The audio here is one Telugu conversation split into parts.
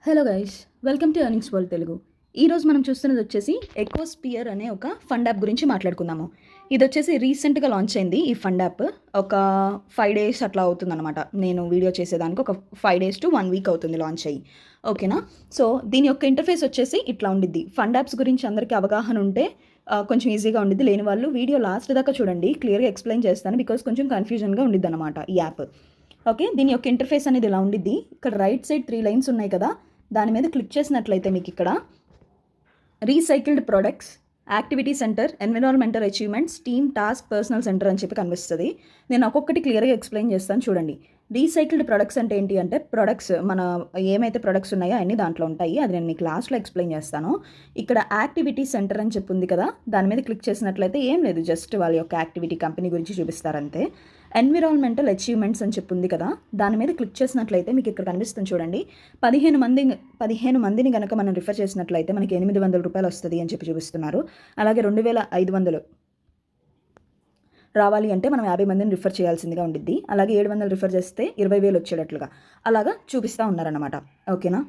Hello guys, welcome to earnings world Telugu. ఈరోజు మనం చూస్తున్నది వచ్చేసి ఎకోస్పియర్ అనే ఒక ఫండ్ యాప్ గురించి మాట్లాడుకుందాము. ఇది వచ్చేసి రీసెంట్గా లాంచ్ అయింది. ఈ ఫండ్ యాప్ ఒక 5 days అట్లా అవుతుందన్నమాట. నేను వీడియో చేసేదానికి ఒక 5 days to 1 week అవుతుంది లాంచ్ అయ్యి. ఓకేనా? సో దీని యొక్క ఇంటర్ఫేస్ వచ్చేసి ఇట్లా ఉండిద్ది. ఫండ్ యాప్స్ గురించి అందరికీ అవగాహన ఉంటే కొంచెం ఈజీగా ఉండిద్ది. లేని వాళ్ళు వీడియో లాస్ట్ దాకా చూడండి, క్లియర్గా ఎక్స్ప్లెయిన్ చేస్తాను. బికాస్ కొంచెం కన్ఫ్యూజన్గా ఉండిద్ది అనమాట ఈ యాప్. ఓకే, దీని యొక్క ఇంటర్ఫేస్ అనేది ఇలా ఉండిద్ది. ఇక్కడ రైట్ సైడ్ 3 లైన్స్ ఉన్నాయి కదా, దాని మీద క్లిక్ చేసినట్లయితే మీకు ఇక్కడ recycled products, activity centre, environmental achievements, team, task, personal centre అని చెప్పి కనిపిస్తుంది. నేను ఒక్కొక్కటి క్లియర్గా ఎక్స్ప్లెయిన్ చేస్తాను చూడండి. రీసైకిల్డ్ ప్రొడక్ట్స్ అంటే ఏంటి అంటే, ప్రొడక్ట్స్ మన ఏమైతే ప్రొడక్ట్స్ ఉన్నాయో అన్నీ దాంట్లో ఉంటాయి. అది నేను మీకు లాస్ట్లో ఎక్స్ప్లెయిన్ చేస్తాను. ఇక్కడ యాక్టివిటీ సెంటర్ అని చెప్పి ఉంది కదా, దాని మీద క్లిక్ చేసినట్లయితే ఏం లేదు, జస్ట్ వాళ్ళ యొక్క యాక్టివిటీ కంపెనీ గురించి చూపిస్తారంతే. ఎన్విరాన్మెంటల్ అచీవ్మెంట్స్ అని చెప్పి ఉంది కదా, దాని మీద క్లిక్ చేసినట్లయితే మీకు ఇక్కడ కనిపిస్తుంది చూడండి. 15 మందిని కనుక మనం రిఫర్ చేసినట్లయితే మనకి 800 రూపాయలు వస్తుంది అని చెప్పి చూపిస్తున్నారు. అలాగే 2500 రావాలి అంటే మనం 50 మందిని రిఫర్ చేయాల్సిందిగా ఉండిద్ది. అలాగే 700 రిఫర్ చేస్తే 20,000 వచ్చేటట్లుగా అలాగా చూపిస్తూ ఉన్నారన్నమాట. ఓకేనా?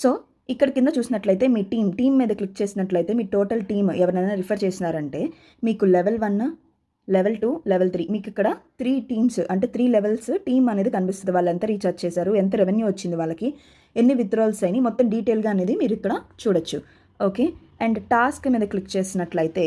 సో ఇక్కడ కింద చూసినట్లయితే మీ టీమ్ మీద క్లిక్ చేసినట్లయితే మీ టోటల్ టీమ్ ఎవరైనా రిఫర్ చేసినారంటే మీకు లెవెల్ 1, లెవెల్ 2, లెవెల్ 3, మీకు ఇక్కడ 3 టీమ్స్ అంటే 3 లెవెల్స్ టీమ్ అనేది కనిపిస్తుంది. వాళ్ళు ఎంత రీఛార్జ్ చేశారు, ఎంత రెవెన్యూ వచ్చింది, వాళ్ళకి ఎన్ని విత్డ్రాల్స్ అయినాయి, మొత్తం డీటెయిల్గా అనేది మీరు ఇక్కడ చూడొచ్చు. ఓకే, అండ్ టాస్క్ మీద క్లిక్ చేసినట్లయితే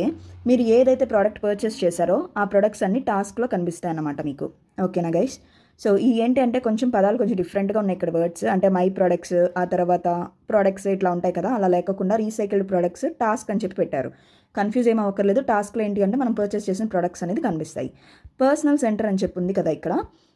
మీరు ఏదైతే ప్రోడక్ట్ పర్చేస్ చేశారో ఆ ప్రొడక్ట్స్ అన్ని టాస్క్లో కనిపిస్తాయి అన్నమాట మీకు. ఓకేనా గైస్? సో ఈ ఏంటి అంటే కొంచెం పదాలు కొంచెం డిఫరెంట్గా ఉన్నాయి ఇక్కడ. వర్డ్స్ అంటే మై ప్రొడక్ట్స్, ఆ తర్వాత ప్రొడక్ట్స్ ఇట్లా ఉంటాయి కదా, అలా లేకుండా రీసైకిల్డ్ ప్రొడక్ట్స్ టాస్క్ అని చెప్పి పెట్టారు. కన్ఫ్యూజ్ ఏం అవ్వక్కర్లేదు. టాస్క్లో ఏంటి అంటే మనం పర్చేస్ చేసిన ప్రొడక్ట్స్ అనేది కనిపిస్తాయి. పర్సనల్ సెంటర్ అని చెప్పి ఉంది కదా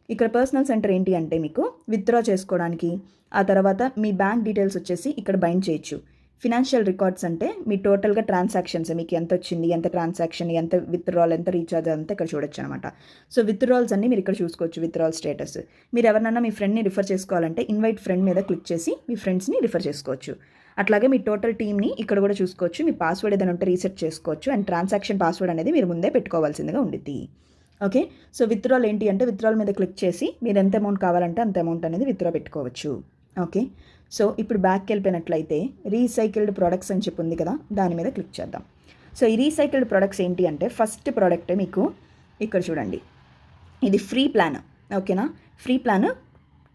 ఇక్కడ పర్సనల్ సెంటర్ ఏంటి అంటే మీకు విత్డ్రా చేసుకోవడానికి, ఆ తర్వాత మీ బ్యాంక్ డీటెయిల్స్ వచ్చేసి ఇక్కడ బైండ్ చేయొచ్చు. ఫినాన్షియల్ రికార్డ్స్ అంటే మీ టోటల్గా ట్రాన్సాక్షన్స్, మీకు ఎంత వచ్చింది, ఎంత ట్రాన్సాక్షన్, ఎంత విత్డ్రాల్, ఎంత రీఛార్జ్ అంతా ఇక్కడ చూడొచ్చు అనమాట. సో విత్డ్రాల్స్ అన్ని మీరు ఇక్కడ చూసుకోవచ్చు. విత్డ్రాల్ స్టేటస్, మీరు ఎవరినైనా మీ ఫ్రెండ్ని రిఫర్ చేసుకోవాలంటే ఇన్వైట్ ఫ్రెండ్ మీద క్లిక్ చేసి మీ ఫ్రెండ్స్ని రిఫర్ చేసుకోవచ్చు. అట్లాగే మీ టోటల్ టీమ్ని ఇక్కడ కూడా చూసుకోవచ్చు. మీ పాస్వర్డ్ ఏదైనా ఉంటే రీసెట్ చేసుకోవచ్చు. అండ్ ట్రాన్సాక్షన్ పాస్వర్డ్ అనేది మీరు ముందే పెట్టుకోవాల్సిందిగా ఉండిద్ది. ఓకే, సో విత్డ్రాల్ ఏంటి అంటే విత్డ్రాల్ మీద క్లిక్ చేసి మీరు ఎంత అమౌంట్ కావాలంటే అంత అమౌంట్ అనేది విత్డ్రా పెట్టుకోవచ్చు. ఓకే, సో ఇప్పుడు బ్యాక్కి వెళ్ళిపోయినట్లయితే రీసైకిల్డ్ ప్రొడక్ట్స్ అని చెప్పి ఉంది కదా, దాని మీద క్లిక్ చేద్దాం. సో ఈ రీసైకిల్డ్ ప్రొడక్ట్స్ ఏంటి అంటే ఫస్ట్ ప్రోడక్ట్ మీకు ఇక్కడ చూడండి, ఇది ఫ్రీ ప్లాన్. ఓకేనా? Free plan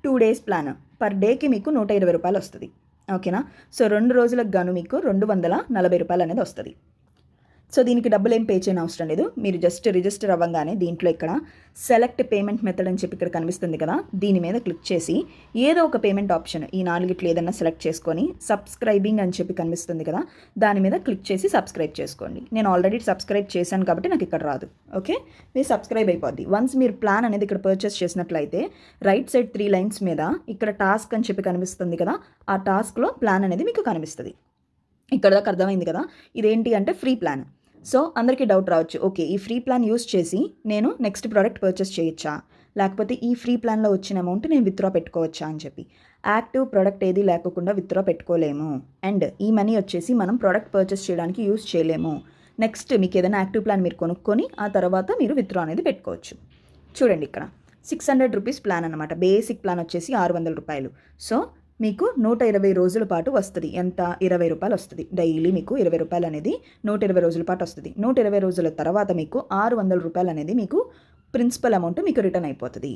2 days plan. Per డేకి మీకు 120 రూపాయలు వస్తుంది. ఓకేనా? సో 2 రోజులకు గాను మీకు 240 రూపాయలు అనేది వస్తుంది. సో దీనికి డబ్బులు ఏం పే చేయని అవసరం లేదు. మీరు జస్ట్ రిజిస్టర్ అవ్వగానే దీంట్లో ఇక్కడ సెలెక్ట్ పేమెంట్ మెథడ్ అని చెప్పి ఇక్కడ కనిపిస్తుంది కదా, దీని మీద క్లిక్ చేసి ఏదో ఒక పేమెంట్ ఆప్షన్ ఈ 4 ఏదన్నా సెలెక్ట్ చేసుకొని సబ్స్క్రైబింగ్ అని చెప్పి కనిపిస్తుంది కదా, దాని మీద క్లిక్ చేసి సబ్స్క్రైబ్ చేసుకోండి. నేను ఆల్రెడీ సబ్స్క్రైబ్ చేశాను కాబట్టి నాకు ఇక్కడ రాదు. ఓకే, మీరు సబ్స్క్రైబ్ అయిపోద్ది. వన్స్ మీరు ప్లాన్ అనేది ఇక్కడ పర్చేస్ చేసినట్లయితే రైట్ సైడ్ 3 లైన్స్ మీద ఇక్కడ టాస్క్ అని చెప్పి కనిపిస్తుంది కదా, ఆ టాస్క్లో ప్లాన్ అనేది మీకు కనిపిస్తుంది. ఇక్కడ దాకా అర్థమైంది కదా. ఇదేంటి అంటే ఫ్రీ ప్లాన్. సో అందరికీ డౌట్ రావచ్చు, ఓకే ఈ ఫ్రీ ప్లాన్ యూస్ చేసి నేను నెక్స్ట్ ప్రోడక్ట్ పర్చేస్ చేయొచ్చా, లేకపోతే ఈ ఫ్రీ ప్లాన్లో వచ్చిన అమౌంట్ నేను విత్డ్రా పెట్టుకోవచ్చా అని చెప్పి. యాక్టివ్ ప్రోడక్ట్ ఏది లేకుండా విత్డ్రా పెట్టుకోలేము. అండ్ ఈ మనీ వచ్చేసి మనం ప్రోడక్ట్ పర్చేస్ చేయడానికి యూస్ చేయలేము. నెక్స్ట్ మీకు ఏదైనా యాక్టివ్ ప్లాన్ మీరు కొనుక్కొని ఆ తర్వాత మీరు విత్డ్రా అనేది పెట్టుకోవచ్చు. చూడండి ఇక్కడ 600 రూపీస్ ప్లాన్ అనమాట. బేసిక్ ప్లాన్ వచ్చేసి 600 రూపాయలు. సో మీకు 120 రోజుల పాటు వస్తుంది. ఎంత? 20 రూపాయలు వస్తుంది. డైలీ మీకు 20 రూపాయలు అనేది 120 రోజుల పాటు వస్తుంది. 120 రోజుల తర్వాత మీకు 600 రూపాయలు అనేది మీకు ప్రిన్సిపల్ అమౌంట్ మీకు రిటర్న్ అయిపోతుంది.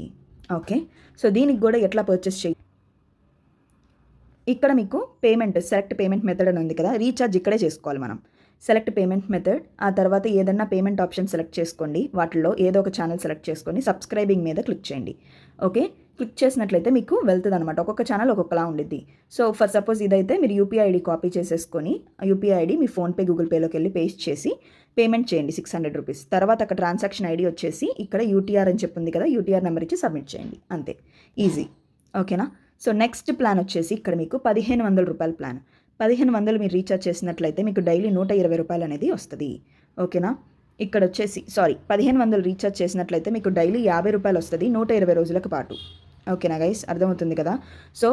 ఓకే, సో దీనికి కూడా ఎట్లా పర్చేస్ చేయాలి, ఇక్కడ మీకు పేమెంట్ సెలెక్ట్ పేమెంట్ మెథడ్ అని ఉంది కదా, రీఛార్జ్ ఇక్కడే చేసుకోవాలి మనం. సెలెక్ట్ పేమెంట్ మెథడ్, ఆ తర్వాత ఏదన్నా పేమెంట్ ఆప్షన్ సెలెక్ట్ చేసుకోండి. వాటిల్లో ఏదో ఒక ఛానల్ సెలెక్ట్ చేసుకొని సబ్స్క్రైబింగ్ మీద క్లిక్ చేయండి. ఓకే, క్లిక్ చేసినట్లయితే మీకు వెళ్తుంది అనమాట. ఒక్కొక్క ఛానల్ ఒక్కొక్కలా ఉండిద్ది. సో ఫర్ సపోజ్ ఇదైతే మీరు యూపీఐ ఐడి కాపీ చేసేసుకొని యూపీఐ ఐడి మీ ఫోన్పే గూగుల్ పేలోకి వెళ్ళి పేస్ట్ చేసి పేమెంట్ చేయండి 600 రూపీస్. తర్వాత అక్కడ ట్రాన్సాక్షన్ ఐడి వచ్చేసి ఇక్కడ యూటీఆర్ అని చెప్పింది కదా, యూటీఆర్ నెంబర్ ఇచ్చి సబ్మిట్ చేయండి. అంతే, ఈజీ. ఓకేనా? సో నెక్స్ట్ ప్లాన్ వచ్చేసి ఇక్కడ మీకు 1500 రూపాయల ప్లాన్. 1500 మీరు రీఛార్జ్ చేసినట్లయితే మీకు డైలీ 120 రూపాయలు అనేది వస్తుంది. ఓకేనా? ఇక్కడ వచ్చేసి 1500 రీఛార్జ్ చేసినట్లయితే మీకు డైలీ 50 రూపాయలు వస్తుంది 120 రోజులకు పాటు. ఓకేనా గైస్? అర్థమవుతుంది కదా. సో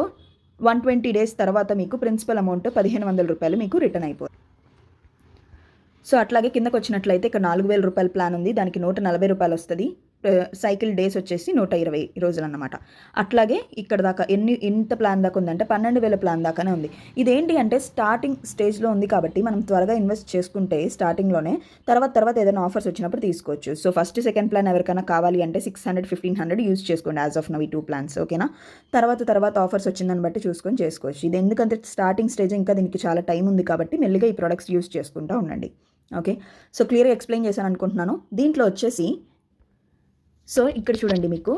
120 days తర్వాత మీకు ప్రిన్సిపల్ అమౌంట్ 1500 రూపాయలు మీకు రిటర్న్ అయిపోతుంది. సో అట్లాగే కిందకు వచ్చినట్లయితే ఇక్కడ 4000 రూపాయల ప్లాన్ ఉంది, దానికి 140 రూపాయలు వస్తుంది. సైకిల్ డేస్ వచ్చేసి 120 రోజులు అన్నమాట. అట్లాగే ఇక్కడ దాకా ఎంత ప్లాన్ దాకా ఉందంటే 12,000 ప్లాన్ దాకానే ఉంది. ఇదేంటి అంటే స్టార్టింగ్ స్టేజ్లో ఉంది కాబట్టి మనం త్వరగా ఇన్వెస్ట్ చేసుకుంటే స్టార్టింగ్లోనే తర్వాత ఏదైనా ఆఫర్స్ వచ్చినప్పుడు తీసుకోవచ్చు. సో ఫస్ట్ సెకండ్ ప్లాన్ ఎవరికైనా కావాలి అంటే 600, 1500 యూజ్ చేసుకోండి యాజ్ ఆఫ్ నవ్ ఈ 2 ప్లాన్స్. ఓకేనా? తర్వాత ఆఫర్స్ వచ్చిందని బట్టి చూసుకొని చేసుకోవచ్చు. ఇది ఎందుకంటే స్టార్టింగ్ స్టేజ్, ఇంకా దీనికి చాలా టైం ఉంది కాబట్టి మెల్లిగా ఈ ప్రొడక్ట్స్ యూజ్ చేసుకుంటూ ఉండండి. ఓకే, సో క్లియర్గా ఎక్స్ప్లెయిన్ చేశాను అనుకుంటున్నాను. దీంట్లో వచ్చేసి సో ఇక్కడ చూడండి, మీకు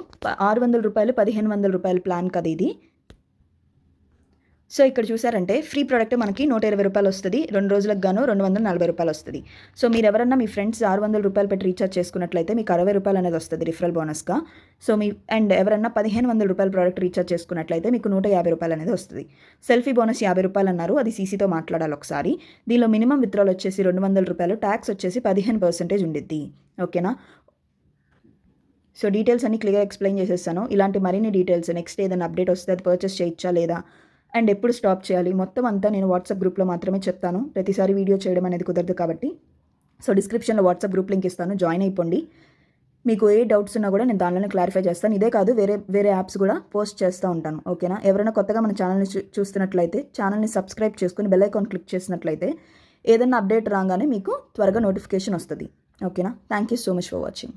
600 రూపాయలు 1500 రూపాయల ప్లాన్ కదా ఇది. సో ఇక్కడ చూసారంటే ఫ్రీ ప్రోడక్ట్ మనకి 120 రూపాయలు వస్తుంది. 2 రోజులకు గాను 240 రూపాయలు వస్తుంది. సో మీరు ఎవరన్నా మీ ఫ్రెండ్స్ 600 రూపాయలు పెట్టి రీఛార్జ్ చేసుకున్నట్లయితే మీకు 60 రూపాయలు అనేది వస్తుంది రిఫరల్ బోనస్గా. సో అండ్ ఎవరన్నా 1500 రూపాయల ప్రోడక్ట్ రీఛార్జ్ చేసుకున్నట్లయితే మీకు 150 రూపాయలు అనేది వస్తుంది. సెల్ఫీ బోనస్ 50 రూపాయలు అన్నారు, అది సీసీతో మాట్లాడాలి ఒకసారి. దీనిలో మినిమం విత్డ్రాల్ వచ్చేసి 200 రూపాయలు, ట్యాక్స్ వచ్చేసి 15% ఉండిద్ది. ఓకేనా? సో డీటెయిల్స్ అన్ని క్లియర్గా ఎక్స్ప్లెయిన్ చేసేస్తాను. ఇలాంటి మరిన్ని డీటెయిల్స్ నెక్స్ట్ ఏదైనా అప్డేట్ వస్తే అది పర్చేస్ చేయొచ్చా లేదా అండ్ ఎప్పుడు స్టాప్ చేయాలి మొత్తం అంతా నేను వాట్సాప్ గ్రూప్లో మాత్రమే చెప్తాను. ప్రతిసారి వీడియో చేయడం అనేది కుదరదు కాబట్టి. సో డిస్క్రిప్షన్లో వాట్సాప్ గ్రూప్ లింక్ ఇస్తాను, జాయిన్ అయిపోండి. మీకు ఏ డౌట్స్ ఉన్నా కూడా నేను దానిలోనే క్లారిఫై చేస్తాను. ఇదే కాదు వేరే యాప్స్ కూడా పోస్ట్ చేస్తూ ఉంటాను. ఓకేనా? ఎవరైనా కొత్తగా మన ఛానల్ని చూస్తున్నట్లయితే ఛానల్ని సబ్స్క్రైబ్ చేసుకుని బెల్ ఐకాన్ క్లిక్ చేసినట్లయితే ఏదైనా అప్డేట్ రాగానే మీకు త్వరగా నోటిఫికేషన్ వస్తుంది. ఓకేనా? Thank you so much for watching.